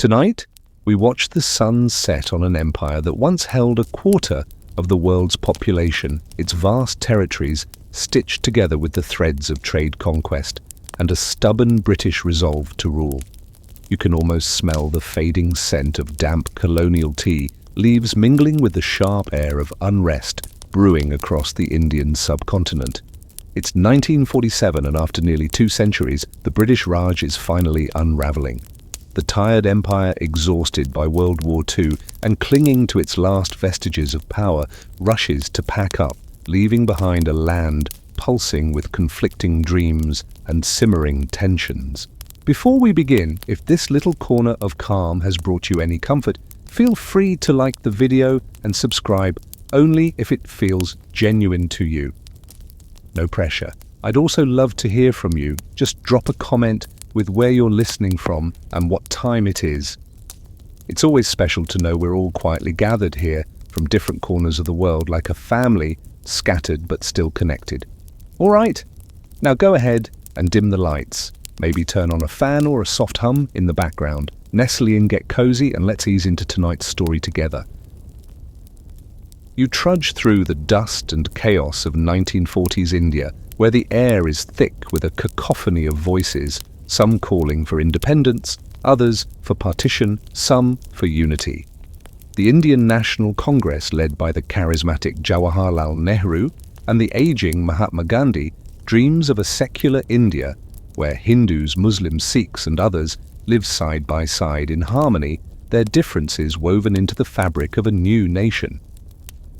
Tonight, we watch the sun set on an empire that once held a quarter of the world's population, its vast territories stitched together with the threads of trade conquest, and a stubborn British resolve to rule. You can almost smell the fading scent of damp colonial tea leaves mingling with the sharp air of unrest brewing across the Indian subcontinent. It's 1947, and after nearly 2 centuries, the British Raj is finally unraveling. The tired empire, exhausted by World War II and clinging to its last vestiges of power, rushes to pack up, leaving behind a land pulsing with conflicting dreams and simmering tensions. Before we begin, if this little corner of calm has brought you any comfort, feel free to like the video and subscribe only if it feels genuine to you. No pressure. I'd also love to hear from you. Just drop a comment with where you're listening from and what time it is. It's always special to know we're all quietly gathered here from different corners of the world, like a family, scattered but still connected. All right, now go ahead and dim the lights. Maybe turn on a fan or a soft hum in the background. Nestle in, get cozy, and let's ease into tonight's story together. You trudge through the dust and chaos of 1940s India, where the air is thick with a cacophony of voices, some calling for independence, others for partition, some for unity. The Indian National Congress, led by the charismatic Jawaharlal Nehru and the aging Mahatma Gandhi, dreams of a secular India where Hindus, Muslims, Sikhs and others live side by side in harmony, their differences woven into the fabric of a new nation.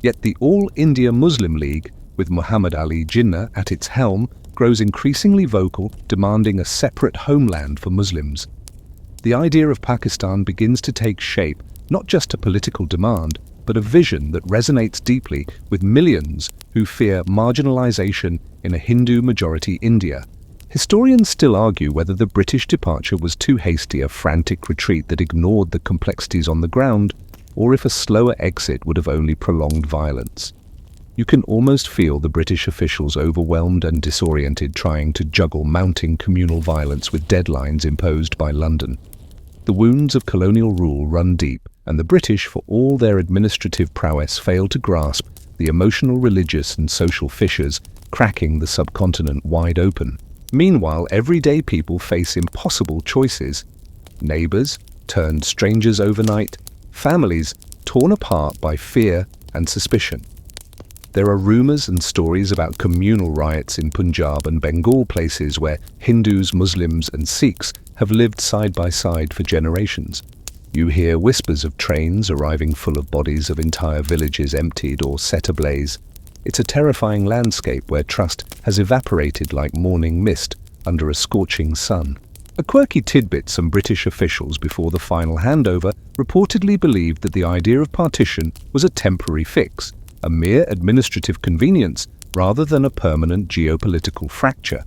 Yet the All India Muslim League, with Muhammad Ali Jinnah at its helm, grows increasingly vocal, demanding a separate homeland for Muslims. The idea of Pakistan begins to take shape, not just a political demand, but a vision that resonates deeply with millions who fear marginalization in a Hindu-majority India. Historians still argue whether the British departure was too hasty, a frantic retreat that ignored the complexities on the ground, or if a slower exit would have only prolonged violence. You can almost feel the British officials overwhelmed and disoriented, trying to juggle mounting communal violence with deadlines imposed by London. The wounds of colonial rule run deep, and the British, for all their administrative prowess, fail to grasp the emotional, religious and social fissures cracking the subcontinent wide open. Meanwhile, everyday people face impossible choices. Neighbours turned strangers overnight, families torn apart by fear and suspicion. There are rumours and stories about communal riots in Punjab and Bengal, places where Hindus, Muslims and Sikhs have lived side by side for generations. You hear whispers of trains arriving full of bodies, of entire villages emptied or set ablaze. It's a terrifying landscape where trust has evaporated like morning mist under a scorching sun. A quirky tidbit: some British officials before the final handover reportedly believed that the idea of partition was a temporary fix, a mere administrative convenience rather than a permanent geopolitical fracture.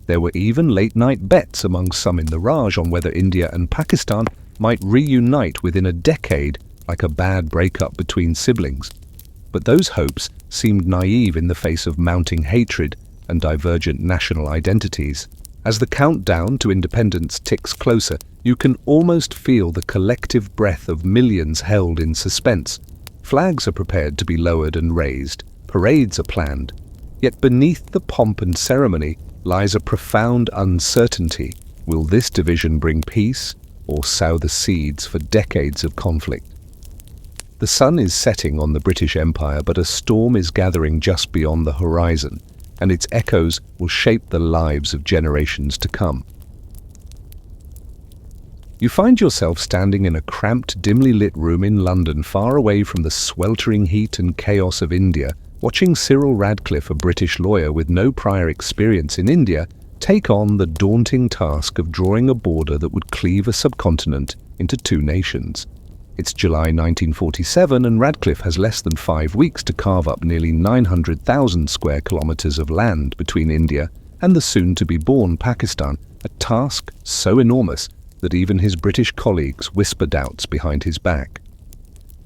There were even late-night bets among some in the Raj on whether India and Pakistan might reunite within a decade, like a bad breakup between siblings. But those hopes seemed naive in the face of mounting hatred and divergent national identities. As the countdown to independence ticks closer, you can almost feel the collective breath of millions held in suspense. Flags are prepared to be lowered and raised, parades are planned. Yet beneath the pomp and ceremony lies a profound uncertainty. Will this division bring peace or sow the seeds for decades of conflict? The sun is setting on the British Empire, but a storm is gathering just beyond the horizon, and its echoes will shape the lives of generations to come. You find yourself standing in a cramped, dimly lit room in London, far away from the sweltering heat and chaos of India, watching Cyril Radcliffe, a British lawyer with no prior experience in India, take on the daunting task of drawing a border that would cleave a subcontinent into 2 nations. It's July 1947, and Radcliffe has less than 5 weeks to carve up nearly 900,000 square kilometers of land between India and the soon-to-be-born Pakistan, a task so enormous that even his British colleagues whisper doubts behind his back.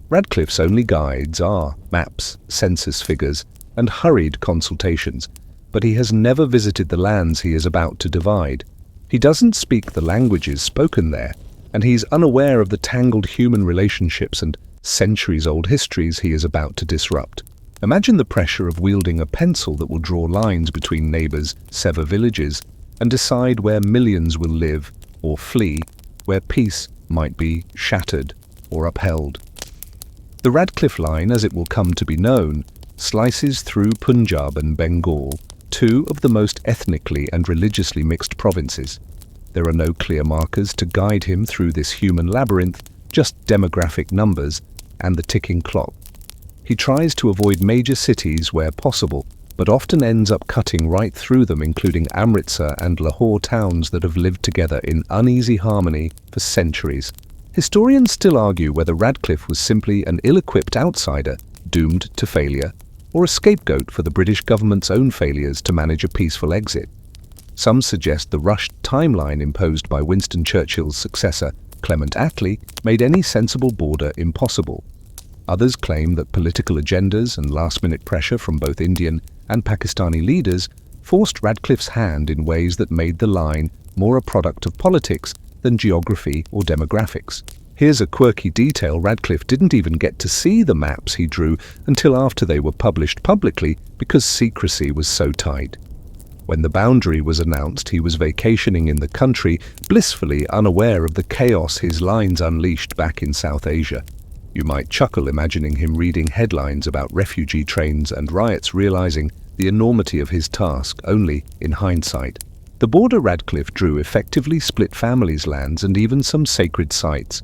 Radcliffe's only guides are maps, census figures, and hurried consultations, but he has never visited the lands he is about to divide. He doesn't speak the languages spoken there, and he's unaware of the tangled human relationships and centuries-old histories he is about to disrupt. Imagine the pressure of wielding a pencil that will draw lines between neighbors, sever villages, and decide where millions will live or flee, where peace might be shattered or upheld. The Radcliffe Line, as it will come to be known, slices through Punjab and Bengal, two of the most ethnically and religiously mixed provinces. There are no clear markers to guide him through this human labyrinth, just demographic numbers and the ticking clock. He tries to avoid major cities where possible, but often ends up cutting right through them, including Amritsar and Lahore, towns that have lived together in uneasy harmony for centuries. Historians still argue whether Radcliffe was simply an ill-equipped outsider doomed to failure, or a scapegoat for the British government's own failures to manage a peaceful exit. Some suggest the rushed timeline imposed by Winston Churchill's successor, Clement Attlee, made any sensible border impossible. Others claim that political agendas and last-minute pressure from both Indian and Pakistani leaders forced Radcliffe's hand in ways that made the line more a product of politics than geography or demographics. Here's a quirky detail: Radcliffe didn't even get to see the maps he drew until after they were published publicly because secrecy was so tight. When the boundary was announced, he was vacationing in the country, blissfully unaware of the chaos his lines unleashed back in South Asia. You might chuckle imagining him reading headlines about refugee trains and riots, realizing the enormity of his task only in hindsight. The border Radcliffe drew effectively split families' lands and even some sacred sites.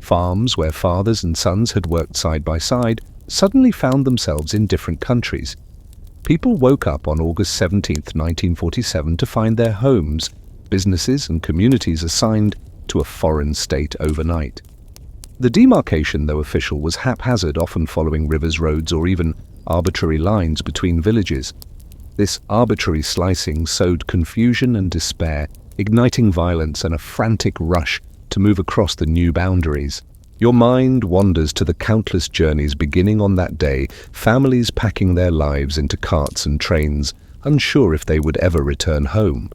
Farms where fathers and sons had worked side by side suddenly found themselves in different countries. People woke up on August 17, 1947 to find their homes, businesses and communities assigned to a foreign state overnight. The demarcation, though official, was haphazard, often following rivers, roads, or even arbitrary lines between villages. This arbitrary slicing sowed confusion and despair, igniting violence and a frantic rush to move across the new boundaries. Your mind wanders to the countless journeys beginning on that day, families packing their lives into carts and trains, unsure if they would ever return home.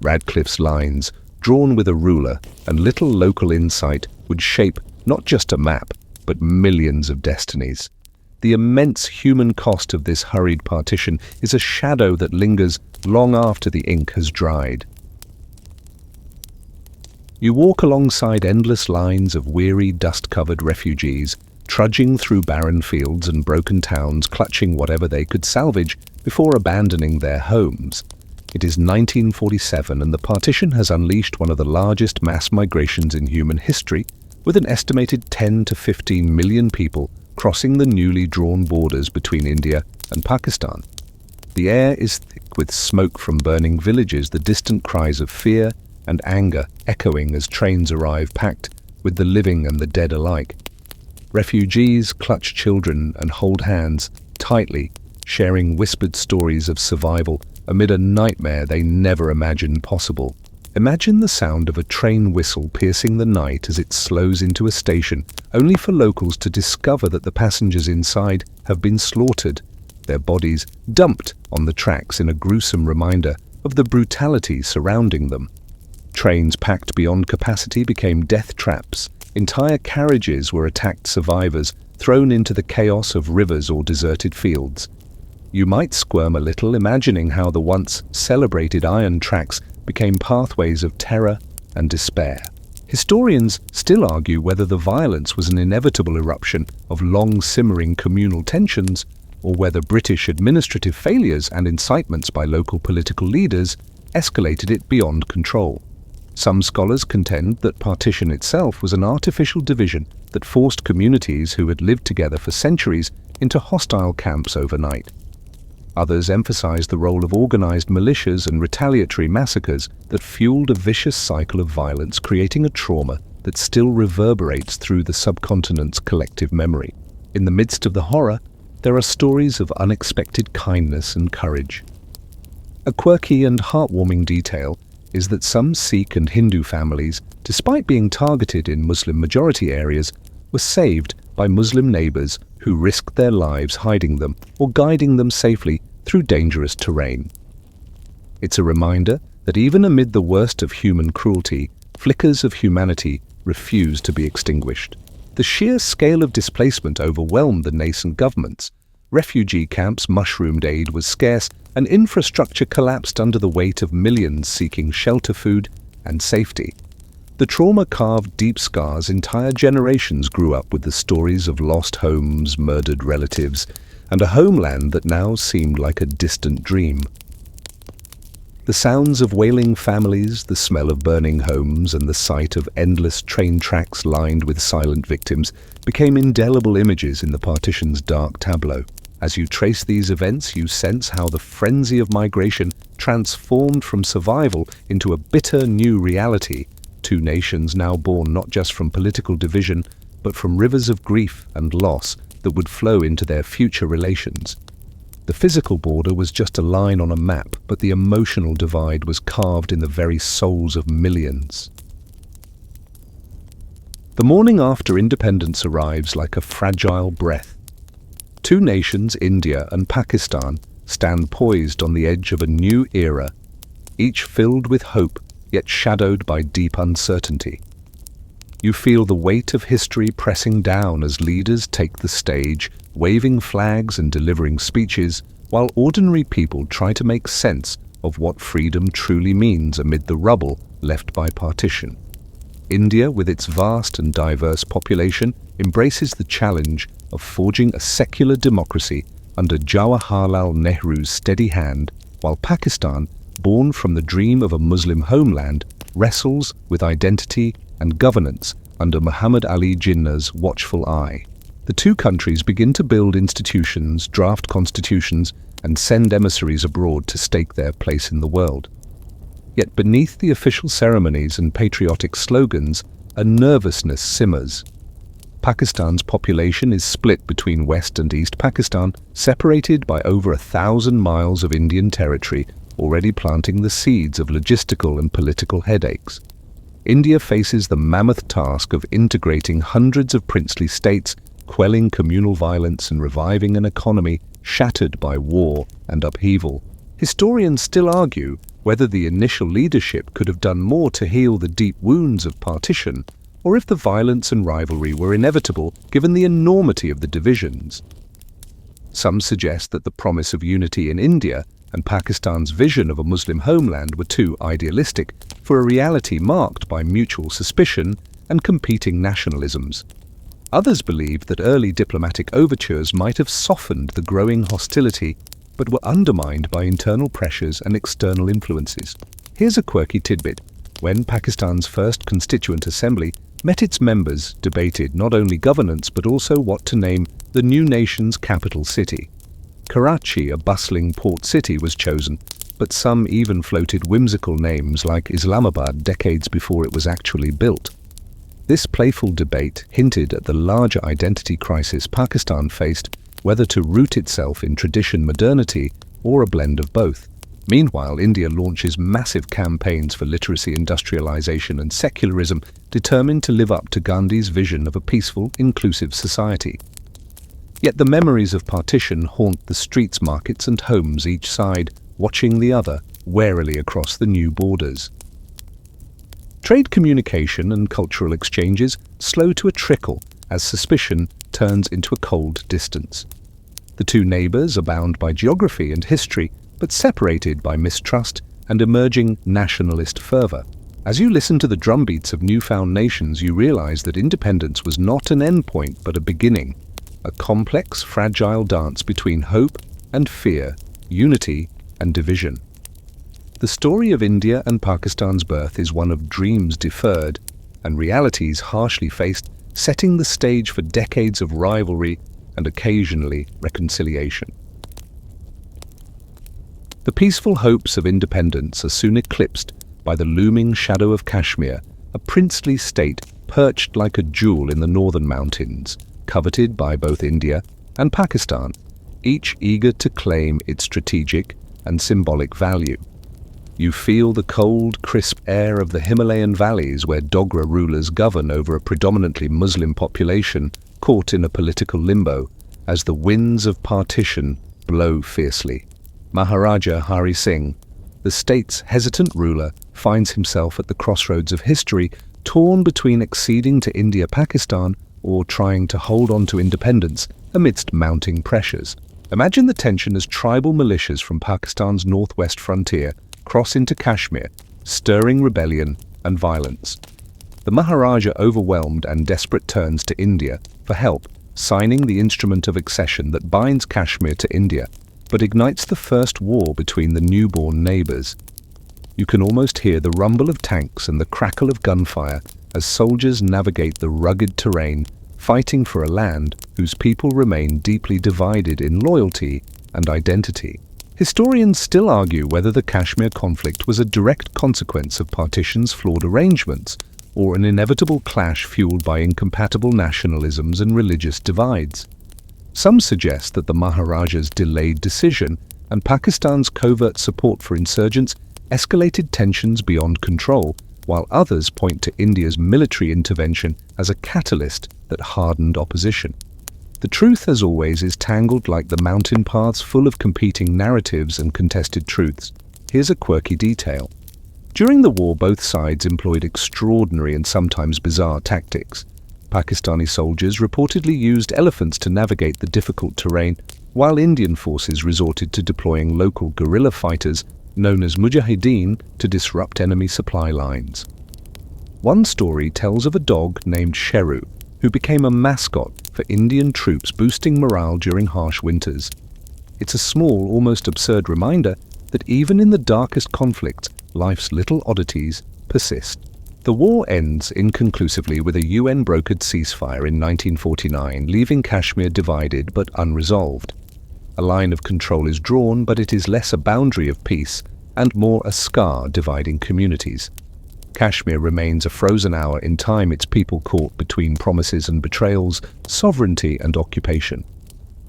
Radcliffe's lines, drawn with a ruler and little local insight, would shape not just a map, but millions of destinies. The immense human cost of this hurried partition is a shadow that lingers long after the ink has dried. You walk alongside endless lines of weary, dust-covered refugees, trudging through barren fields and broken towns, clutching whatever they could salvage before abandoning their homes. It is 1947, and the partition has unleashed one of the largest mass migrations in human history, with an estimated 10 to 15 million people crossing the newly drawn borders between India and Pakistan. The air is thick with smoke from burning villages, the distant cries of fear and anger echoing as trains arrive, packed with the living and the dead alike. Refugees clutch children and hold hands tightly, sharing whispered stories of survival amid a nightmare they never imagined possible. Imagine the sound of a train whistle piercing the night as it slows into a station, only for locals to discover that the passengers inside have been slaughtered, their bodies dumped on the tracks in a gruesome reminder of the brutality surrounding them. Trains packed beyond capacity became death traps. Entire carriages were attacked survivors, thrown into the chaos of rivers or deserted fields. You might squirm a little, imagining how the once celebrated iron tracks became pathways of terror and despair. Historians still argue whether the violence was an inevitable eruption of long-simmering communal tensions, or whether British administrative failures and incitements by local political leaders escalated it beyond control. Some scholars contend that partition itself was an artificial division that forced communities who had lived together for centuries into hostile camps overnight. Others emphasize the role of organized militias and retaliatory massacres that fueled a vicious cycle of violence, creating a trauma that still reverberates through the subcontinent's collective memory. In the midst of the horror, there are stories of unexpected kindness and courage. A quirky and heartwarming detail is that some Sikh and Hindu families, despite being targeted in Muslim-majority areas, were saved by Muslim neighbors who risked their lives hiding them or guiding them safely through dangerous terrain. It's a reminder that even amid the worst of human cruelty, flickers of humanity refused to be extinguished. The sheer scale of displacement overwhelmed the nascent governments. Refugee camps mushroomed, aid was scarce, and infrastructure collapsed under the weight of millions seeking shelter, food, and safety. The trauma carved deep scars. Entire generations grew up with the stories of lost homes, murdered relatives, and a homeland that now seemed like a distant dream. The sounds of wailing families, the smell of burning homes, and the sight of endless train tracks lined with silent victims became indelible images in the partition's dark tableau. As you trace these events, you sense how the frenzy of migration transformed from survival into a bitter new reality. Two nations now born not just from political division, but from rivers of grief and loss that would flow into their future relations. The physical border was just a line on a map, but the emotional divide was carved in the very souls of millions. The morning after independence arrives like a fragile breath. Two nations, India and Pakistan, stand poised on the edge of a new era, each filled with hope, yet shadowed by deep uncertainty. You feel the weight of history pressing down as leaders take the stage, waving flags and delivering speeches, while ordinary people try to make sense of what freedom truly means amid the rubble left by partition. India, with its vast and diverse population, embraces the challenge of forging a secular democracy under Jawaharlal Nehru's steady hand, while Pakistan, born from the dream of a Muslim homeland, wrestles with identity and governance under Muhammad Ali Jinnah's watchful eye. The two countries begin to build institutions, draft constitutions, and send emissaries abroad to stake their place in the world. Yet beneath the official ceremonies and patriotic slogans, a nervousness simmers. Pakistan's population is split between West and East Pakistan, separated by over 1,000 miles of Indian territory, already planting the seeds of logistical and political headaches. India faces the mammoth task of integrating hundreds of princely states, quelling communal violence and reviving an economy shattered by war and upheaval. Historians still argue whether the initial leadership could have done more to heal the deep wounds of partition, or if the violence and rivalry were inevitable given the enormity of the divisions. Some suggest that the promise of unity in India and Pakistan's vision of a Muslim homeland were too idealistic for a reality marked by mutual suspicion and competing nationalisms. Others believe that early diplomatic overtures might have softened the growing hostility, but were undermined by internal pressures and external influences. Here's a quirky tidbit. When Pakistan's first Constituent Assembly met its members, debated not only governance but also what to name the new nation's capital city. Karachi, a bustling port city, was chosen, but some even floated whimsical names like Islamabad decades before it was actually built. This playful debate hinted at the larger identity crisis Pakistan faced, whether to root itself in tradition modernity or a blend of both. Meanwhile, India launches massive campaigns for literacy, industrialization, and secularism, determined to live up to Gandhi's vision of a peaceful, inclusive society. Yet the memories of partition haunt the streets, markets, and homes, each side watching the other warily across the new borders. Trade communication and cultural exchanges slow to a trickle as suspicion turns into a cold distance. The two neighbors are bound by geography and history, but separated by mistrust and emerging nationalist fervor. As you listen to the drumbeats of newfound nations, you realize that independence was not an endpoint but a beginning, a complex, fragile dance between hope and fear, unity and division. The story of India and Pakistan's birth is one of dreams deferred and realities harshly faced, setting the stage for decades of rivalry and occasionally reconciliation. The peaceful hopes of independence are soon eclipsed by the looming shadow of Kashmir, a princely state perched like a jewel in the northern mountains, coveted by both India and Pakistan, each eager to claim its strategic and symbolic value. You feel the cold, crisp air of the Himalayan valleys where Dogra rulers govern over a predominantly Muslim population caught in a political limbo as the winds of partition blow fiercely. Maharaja Hari Singh, the state's hesitant ruler finds himself at the crossroads of history, torn between acceding to India-Pakistan or trying to hold on to independence amidst mounting pressures. Imagine the tension as tribal militias from Pakistan's northwest frontier cross into Kashmir, stirring rebellion and violence. The Maharaja, overwhelmed and desperate, turns to India for help, signing the instrument of accession that binds Kashmir to India, but ignites the first war between the newborn neighbors. You can almost hear the rumble of tanks and the crackle of gunfire as soldiers navigate the rugged terrain, fighting for a land whose people remain deeply divided in loyalty and identity. Historians still argue whether the Kashmir conflict was a direct consequence of partition's flawed arrangements, or an inevitable clash fueled by incompatible nationalisms and religious divides. Some suggest that the Maharaja's delayed decision and Pakistan's covert support for insurgents escalated tensions beyond control, while others point to India's military intervention as a catalyst that hardened opposition. The truth, as always, is tangled like the mountain paths, full of competing narratives and contested truths. Here's a quirky detail. During the war, both sides employed extraordinary and sometimes bizarre tactics. Pakistani soldiers reportedly used elephants to navigate the difficult terrain, while Indian forces resorted to deploying local guerrilla fighters known as mujahideen to disrupt enemy supply lines. One story tells of a dog named Sheru, who became a mascot for Indian troops, boosting morale during harsh winters. It's a small, almost absurd reminder that even in the darkest conflicts, life's little oddities persist. The war ends inconclusively with a UN-brokered ceasefire in 1949, leaving Kashmir divided but unresolved. A line of control is drawn, but it is less a boundary of peace and more a scar dividing communities. Kashmir remains a frozen hour in time, its people caught between promises and betrayals, sovereignty and occupation.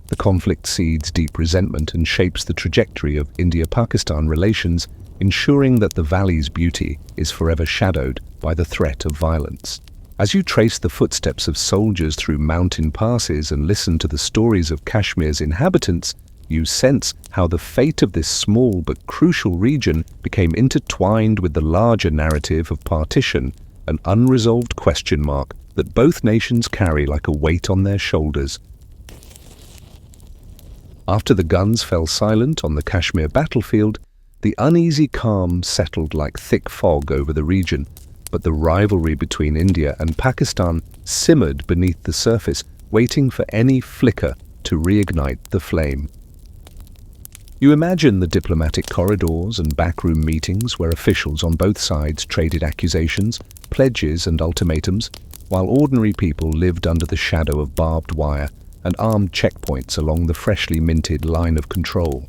The conflict seeds deep resentment and shapes the trajectory of India-Pakistan relations, ensuring that the valley's beauty is forever shadowed by the threat of violence. As you trace the footsteps of soldiers through mountain passes and listen to the stories of Kashmir's inhabitants, you sense how the fate of this small but crucial region became intertwined with the larger narrative of partition, an unresolved question mark that both nations carry like a weight on their shoulders. After the guns fell silent on the Kashmir battlefield, the uneasy calm settled like thick fog over the region, but the rivalry between India and Pakistan simmered beneath the surface, waiting for any flicker to reignite the flame. You imagine the diplomatic corridors and backroom meetings where officials on both sides traded accusations, pledges and ultimatums, while ordinary people lived under the shadow of barbed wire and armed checkpoints along the freshly minted line of control.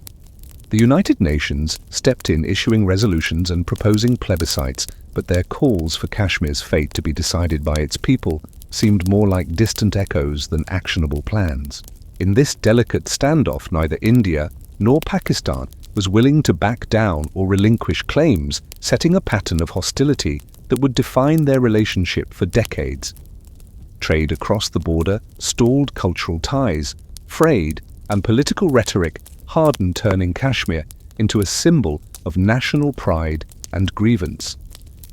The United Nations stepped in, issuing resolutions and proposing plebiscites, but their calls for Kashmir's fate to be decided by its people seemed more like distant echoes than actionable plans. In this delicate standoff, neither India nor Pakistan was willing to back down or relinquish claims, setting a pattern of hostility that would define their relationship for decades. Trade across the border stalled cultural ties, frayed, and political rhetoric hardened, turning Kashmir into a symbol of national pride and grievance.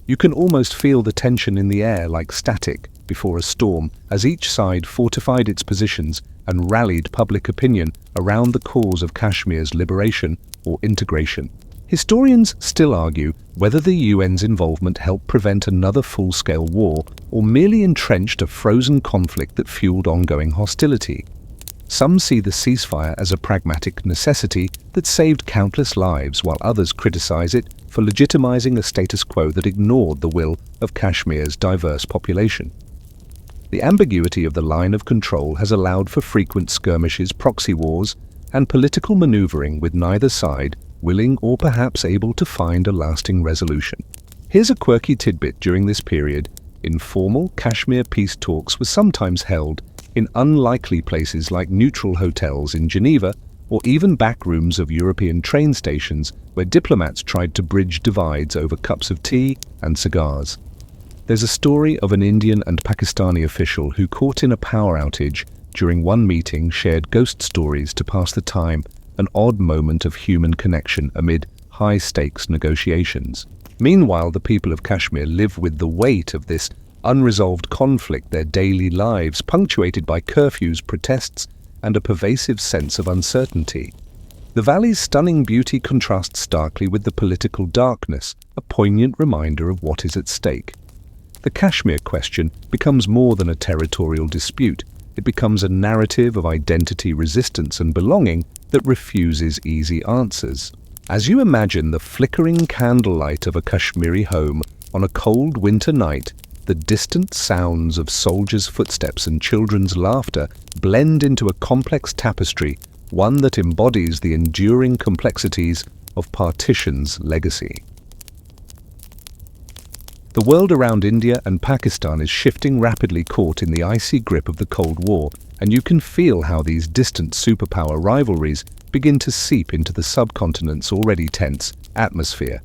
You can almost feel the tension in the air like static before a storm, as each side fortified its positions and rallied public opinion around the cause of Kashmir's liberation or integration. Historians still argue whether the UN's involvement helped prevent another full-scale war or merely entrenched a frozen conflict that fueled ongoing hostility. Some see the ceasefire as a pragmatic necessity that saved countless lives, while others criticize it for legitimizing a status quo that ignored the will of Kashmir's diverse population. The ambiguity of the line of control has allowed for frequent skirmishes, proxy wars, and political maneuvering, with neither side willing or perhaps able to find a lasting resolution. Here's a quirky tidbit. During this period, informal Kashmir peace talks were sometimes held in unlikely places like neutral hotels in Geneva or even back rooms of European train stations, where diplomats tried to bridge divides over cups of tea and cigars. There's a story of an Indian and Pakistani official who, caught in a power outage during one meeting, shared ghost stories to pass the time, an odd moment of human connection amid high-stakes negotiations. Meanwhile, the people of Kashmir live with the weight of this unresolved conflict, their daily lives punctuated by curfews, protests, and a pervasive sense of uncertainty. The valley's stunning beauty contrasts starkly with the political darkness, a poignant reminder of what is at stake. The Kashmir question becomes more than a territorial dispute. It becomes a narrative of identity, resistance, and belonging that refuses easy answers. As you imagine the flickering candlelight of a Kashmiri home on a cold winter night, the distant sounds of soldiers' footsteps and children's laughter blend into a complex tapestry, one that embodies the enduring complexities of Partition's legacy. The world around India and Pakistan is shifting rapidly, caught in the icy grip of the Cold War, and you can feel how these distant superpower rivalries begin to seep into the subcontinent's already tense atmosphere.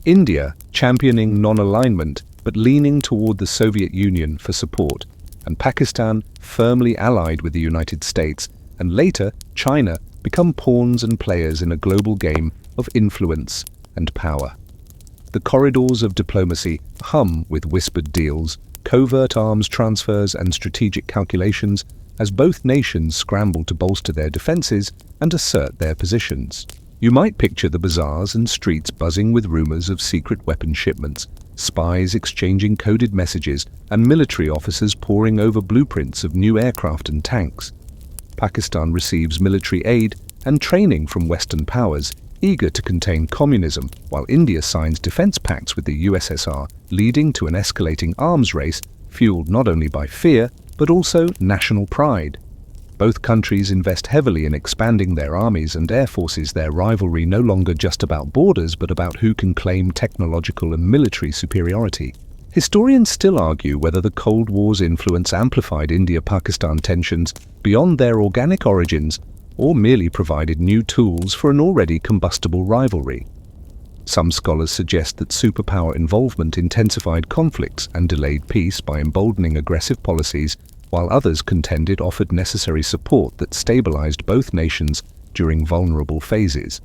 India, championing non-alignment but leaning toward the Soviet Union for support, and Pakistan, firmly allied with the United States, and later China, become pawns and players in a global game of influence and power. The corridors of diplomacy hum with whispered deals, covert arms transfers, and strategic calculations as both nations scramble to bolster their defenses and assert their positions. You might picture the bazaars and streets buzzing with rumors of secret weapon shipments, spies exchanging coded messages, and military officers poring over blueprints of new aircraft and tanks. Pakistan receives military aid and training from Western powers, eager to contain communism, while India signs defense pacts with the USSR, leading to an escalating arms race fueled not only by fear, but also national pride. Both countries invest heavily in expanding their armies and air forces, their rivalry no longer just about borders, but about who can claim technological and military superiority. Historians still argue whether the Cold War's influence amplified India-Pakistan tensions beyond their organic origins or merely provided new tools for an already combustible rivalry. Some scholars suggest that superpower involvement intensified conflicts and delayed peace by emboldening aggressive policies, while others contend it offered necessary support that stabilized both nations during vulnerable phases.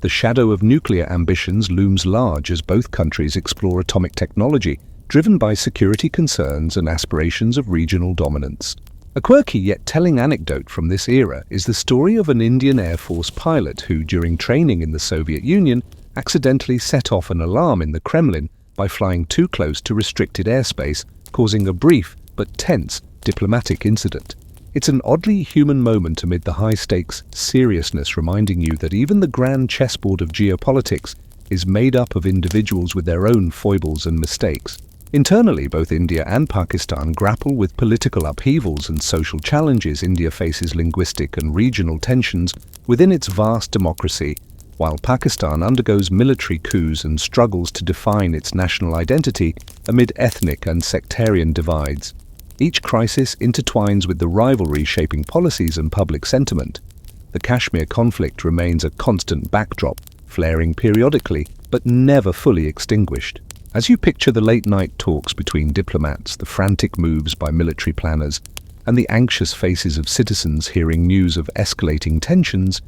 The shadow of nuclear ambitions looms large as both countries explore atomic technology, driven by security concerns and aspirations of regional dominance. A quirky yet telling anecdote from this era is the story of an Indian Air Force pilot who, during training in the Soviet Union, accidentally set off an alarm in the Kremlin by flying too close to restricted airspace, causing a brief but tense diplomatic incident. It's an oddly human moment amid the high-stakes seriousness, reminding you that even the grand chessboard of geopolitics is made up of individuals with their own foibles and mistakes. Internally, both India and Pakistan grapple with political upheavals and social challenges. India faces linguistic and regional tensions within its vast democracy, while Pakistan undergoes military coups and struggles to define its national identity amid ethnic and sectarian divides. Each crisis intertwines with the rivalry shaping policies and public sentiment. The Kashmir conflict remains a constant backdrop, flaring periodically but never fully extinguished. As you picture the late-night talks between diplomats, the frantic moves by military planners, and the anxious faces of citizens hearing news of escalating tensions,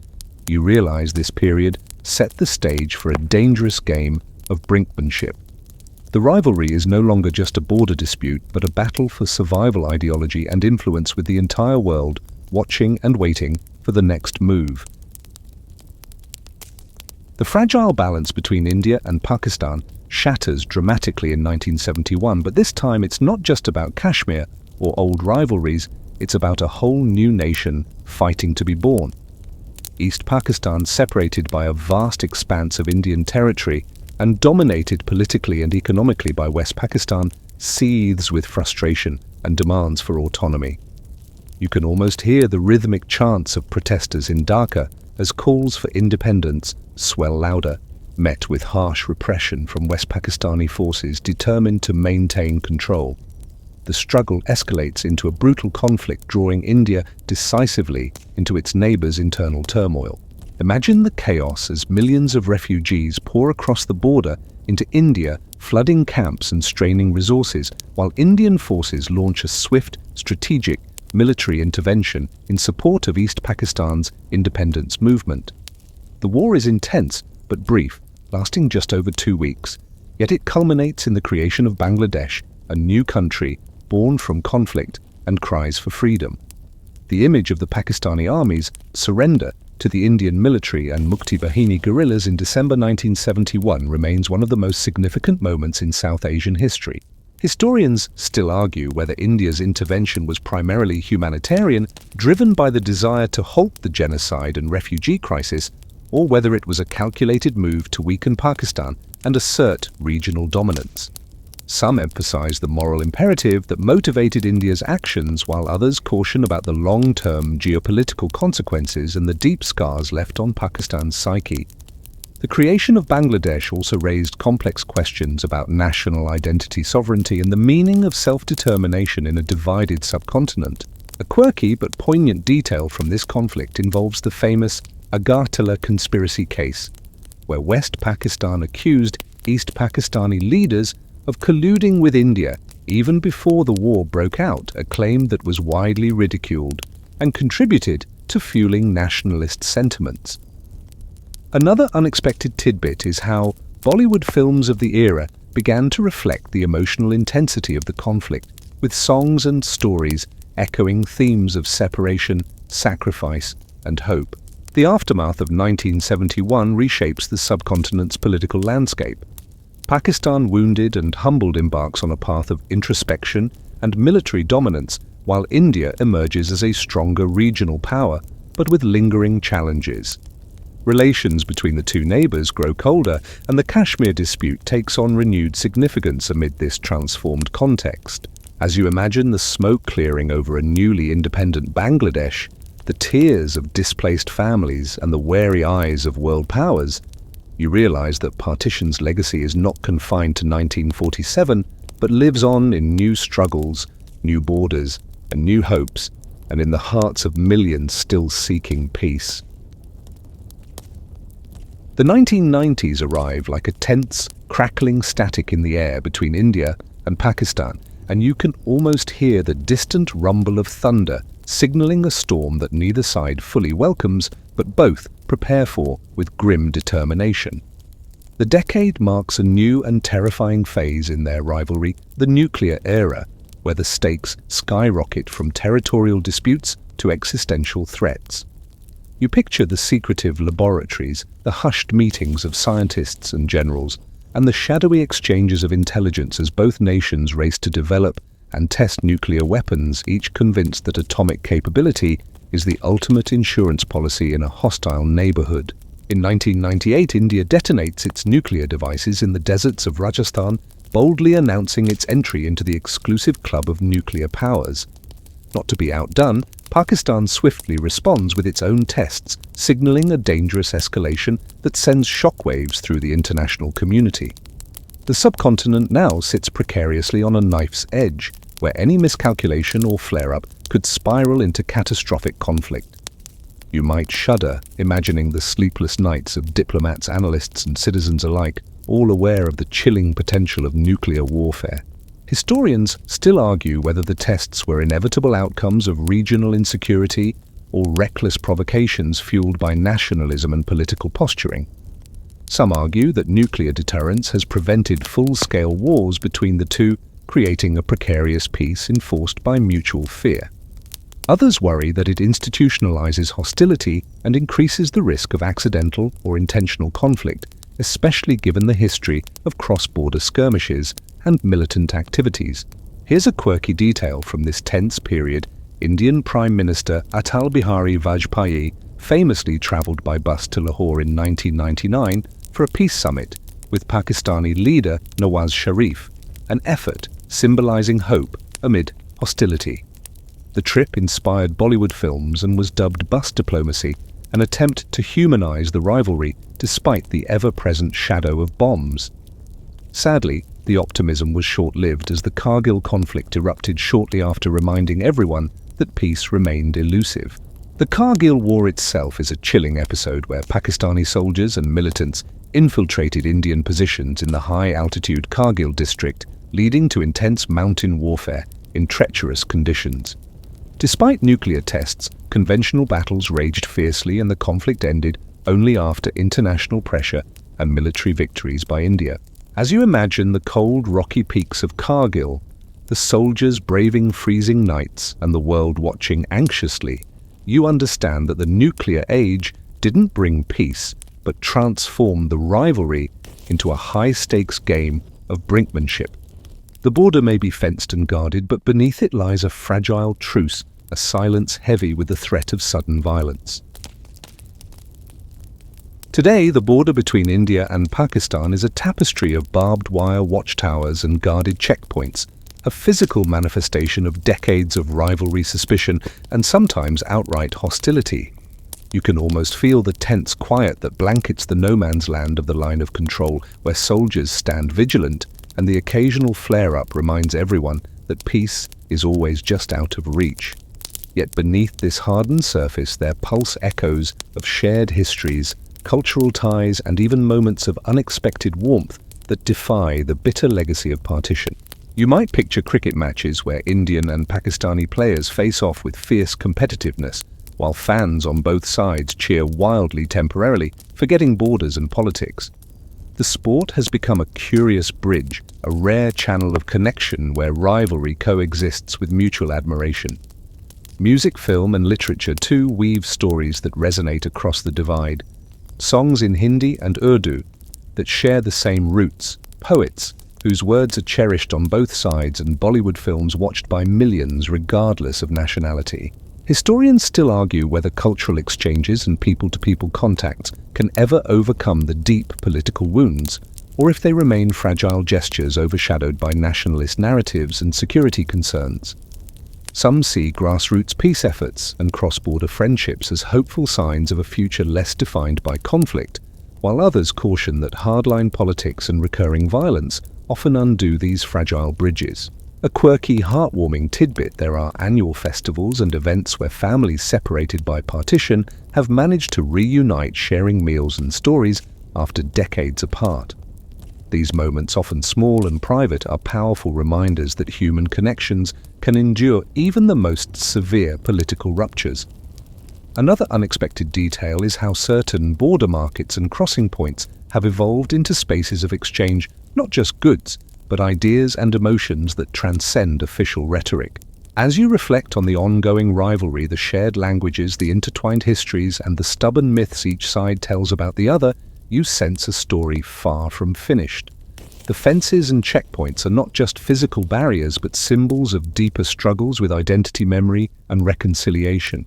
you realize this period set the stage for a dangerous game of brinkmanship. The rivalry is no longer just a border dispute, but a battle for survival ideology and influence, with the entire world watching and waiting for the next move. The fragile balance between India and Pakistan shatters dramatically in 1971, but this time it's not just about Kashmir or old rivalries, it's about a whole new nation fighting to be born. East Pakistan, separated by a vast expanse of Indian territory and dominated politically and economically by West Pakistan, seethes with frustration and demands for autonomy. You can almost hear the rhythmic chants of protesters in Dhaka as calls for independence swell louder, met with harsh repression from West Pakistani forces determined to maintain control. The struggle escalates into a brutal conflict, drawing India decisively into its neighbors' internal turmoil. Imagine the chaos as millions of refugees pour across the border into India, flooding camps and straining resources, while Indian forces launch a swift, strategic military intervention in support of East Pakistan's independence movement. The war is intense, but brief, lasting just over 2 weeks. Yet it culminates in the creation of Bangladesh, a new country born from conflict and cries for freedom. The image of the Pakistani army's surrender to the Indian military and Mukti Bahini guerrillas in December 1971 remains one of the most significant moments in South Asian history. Historians still argue whether India's intervention was primarily humanitarian, driven by the desire to halt the genocide and refugee crisis, or whether it was a calculated move to weaken Pakistan and assert regional dominance. Some emphasize the moral imperative that motivated India's actions, while others caution about the long-term geopolitical consequences and the deep scars left on Pakistan's psyche. The creation of Bangladesh also raised complex questions about national identity, sovereignty, and the meaning of self-determination in a divided subcontinent. A quirky but poignant detail from this conflict involves the famous Agartala conspiracy case, where West Pakistan accused East Pakistani leaders of colluding with India even before the war broke out, a claim that was widely ridiculed and contributed to fueling nationalist sentiments. Another unexpected tidbit is how Bollywood films of the era began to reflect the emotional intensity of the conflict, with songs and stories echoing themes of separation, sacrifice, and hope. The aftermath of 1971 reshapes the subcontinent's political landscape. Pakistan, wounded and humbled, embarks on a path of introspection and military dominance, while India emerges as a stronger regional power, but with lingering challenges. Relations between the two neighbors grow colder, and the Kashmir dispute takes on renewed significance amid this transformed context. As you imagine the smoke clearing over a newly independent Bangladesh, the tears of displaced families, and the wary eyes of world powers, you realize that Partition's legacy is not confined to 1947, but lives on in new struggles, new borders, and new hopes, and in the hearts of millions still seeking peace. The 1990s arrive like a tense, crackling static in the air between India and Pakistan, and you can almost hear the distant rumble of thunder, signaling a storm that neither side fully welcomes, but both prepare for with grim determination. The decade marks a new and terrifying phase in their rivalry, the nuclear era, where the stakes skyrocket from territorial disputes to existential threats. You picture the secretive laboratories, the hushed meetings of scientists and generals, and the shadowy exchanges of intelligence as both nations race to develop and test nuclear weapons, each convinced that atomic capability is the ultimate insurance policy in a hostile neighborhood. In 1998, India detonates its nuclear devices in the deserts of Rajasthan, boldly announcing its entry into the exclusive club of nuclear powers. Not to be outdone, Pakistan swiftly responds with its own tests, signaling a dangerous escalation that sends shockwaves through the international community. The subcontinent now sits precariously on a knife's edge, where any miscalculation or flare-up could spiral into catastrophic conflict. You might shudder, imagining the sleepless nights of diplomats, analysts, and citizens alike, all aware of the chilling potential of nuclear warfare. Historians still argue whether the tests were inevitable outcomes of regional insecurity or reckless provocations fueled by nationalism and political posturing. Some argue that nuclear deterrence has prevented full-scale wars between the two, creating a precarious peace enforced by mutual fear. Others worry that it institutionalizes hostility and increases the risk of accidental or intentional conflict, especially given the history of cross-border skirmishes and militant activities. Here's a quirky detail from this tense period. Indian Prime Minister Atal Bihari Vajpayee famously traveled by bus to Lahore in 1999 for a peace summit with Pakistani leader Nawaz Sharif, an effort symbolizing hope amid hostility. The trip inspired Bollywood films and was dubbed bus diplomacy, an attempt to humanize the rivalry despite the ever-present shadow of bombs. Sadly, the optimism was short-lived as the Kargil conflict erupted shortly after, reminding everyone that peace remained elusive. The Kargil War itself is a chilling episode where Pakistani soldiers and militants infiltrated Indian positions in the high-altitude Kargil district, leading to intense mountain warfare in treacherous conditions. Despite nuclear tests, conventional battles raged fiercely and the conflict ended only after international pressure and military victories by India. As you imagine the cold, rocky peaks of Kargil, the soldiers braving freezing nights and the world watching anxiously, you understand that the nuclear age didn't bring peace, but transformed the rivalry into a high-stakes game of brinkmanship. The border may be fenced and guarded, but beneath it lies a fragile truce, a silence heavy with the threat of sudden violence. Today, the border between India and Pakistan is a tapestry of barbed wire watchtowers and guarded checkpoints, a physical manifestation of decades of rivalry, suspicion, and sometimes outright hostility. You can almost feel the tense quiet that blankets the no-man's land of the line of control, where soldiers stand vigilant, and the occasional flare-up reminds everyone that peace is always just out of reach. Yet beneath this hardened surface there pulse echoes of shared histories, cultural ties, and even moments of unexpected warmth that defy the bitter legacy of partition. You might picture cricket matches where Indian and Pakistani players face off with fierce competitiveness, while fans on both sides cheer wildly temporarily, forgetting borders and politics. The sport has become a curious bridge, a rare channel of connection where rivalry coexists with mutual admiration. Music, film, and literature too weave stories that resonate across the divide. Songs in Hindi and Urdu that share the same roots, poets whose words are cherished on both sides, and Bollywood films watched by millions regardless of nationality. Historians still argue whether cultural exchanges and people-to-people contacts can ever overcome the deep political wounds, or if they remain fragile gestures overshadowed by nationalist narratives and security concerns. Some see grassroots peace efforts and cross-border friendships as hopeful signs of a future less defined by conflict, while others caution that hardline politics and recurring violence often undo these fragile bridges. A quirky, heartwarming tidbit: there are annual festivals and events where families separated by partition have managed to reunite, sharing meals and stories after decades apart. These moments, often small and private, are powerful reminders that human connections can endure even the most severe political ruptures. Another unexpected detail is how certain border markets and crossing points have evolved into spaces of exchange, not just goods, but ideas and emotions that transcend official rhetoric. As you reflect on the ongoing rivalry, the shared languages, the intertwined histories, and the stubborn myths each side tells about the other, you sense a story far from finished. The fences and checkpoints are not just physical barriers, but symbols of deeper struggles with identity, memory, and reconciliation.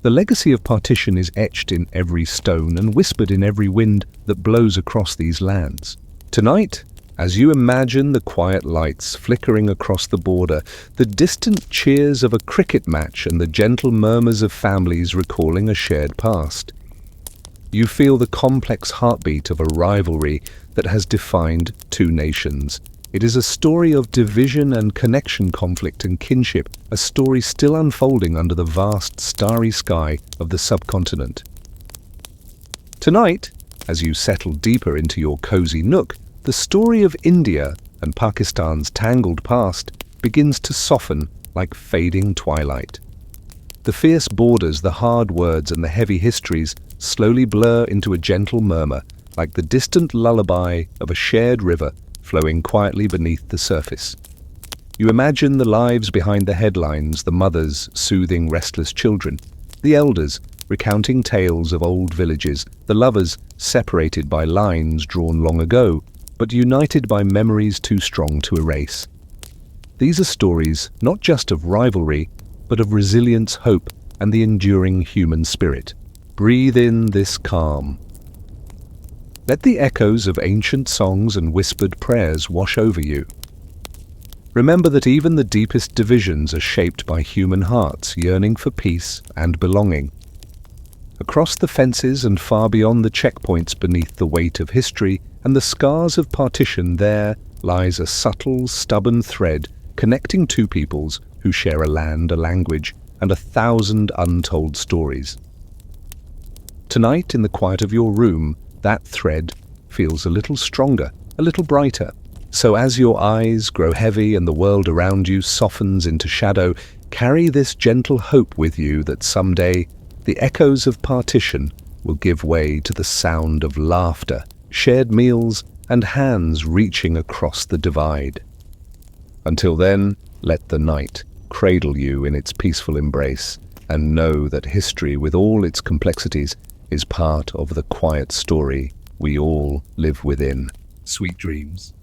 The legacy of partition is etched in every stone and whispered in every wind that blows across these lands. Tonight, as you imagine the quiet lights flickering across the border, the distant cheers of a cricket match, and the gentle murmurs of families recalling a shared past, you feel the complex heartbeat of a rivalry that has defined two nations. It is a story of division and connection, conflict and kinship, a story still unfolding under the vast, starry sky of the subcontinent. Tonight, as you settle deeper into your cozy nook, the story of India and Pakistan's tangled past begins to soften like fading twilight. The fierce borders, the hard words, and the heavy histories slowly blur into a gentle murmur, like the distant lullaby of a shared river flowing quietly beneath the surface. You imagine the lives behind the headlines, the mothers soothing restless children, the elders recounting tales of old villages, the lovers separated by lines drawn long ago, but united by memories too strong to erase. These are stories not just of rivalry, but of resilience, hope, and the enduring human spirit. Breathe in this calm. Let the echoes of ancient songs and whispered prayers wash over you. Remember that even the deepest divisions are shaped by human hearts yearning for peace and belonging. Across the fences and far beyond the checkpoints, beneath the weight of history and the scars of partition, there lies a subtle, stubborn thread connecting two peoples who share a land, a language, and 1,000 untold stories. Tonight, in the quiet of your room, that thread feels a little stronger, a little brighter. So as your eyes grow heavy and the world around you softens into shadow, carry this gentle hope with you that someday the echoes of partition will give way to the sound of laughter shared meals, and hands reaching across the divide. Until then, let the night cradle you in its peaceful embrace, and know that history, with all its complexities, is part of the quiet story we all live within. Sweet dreams.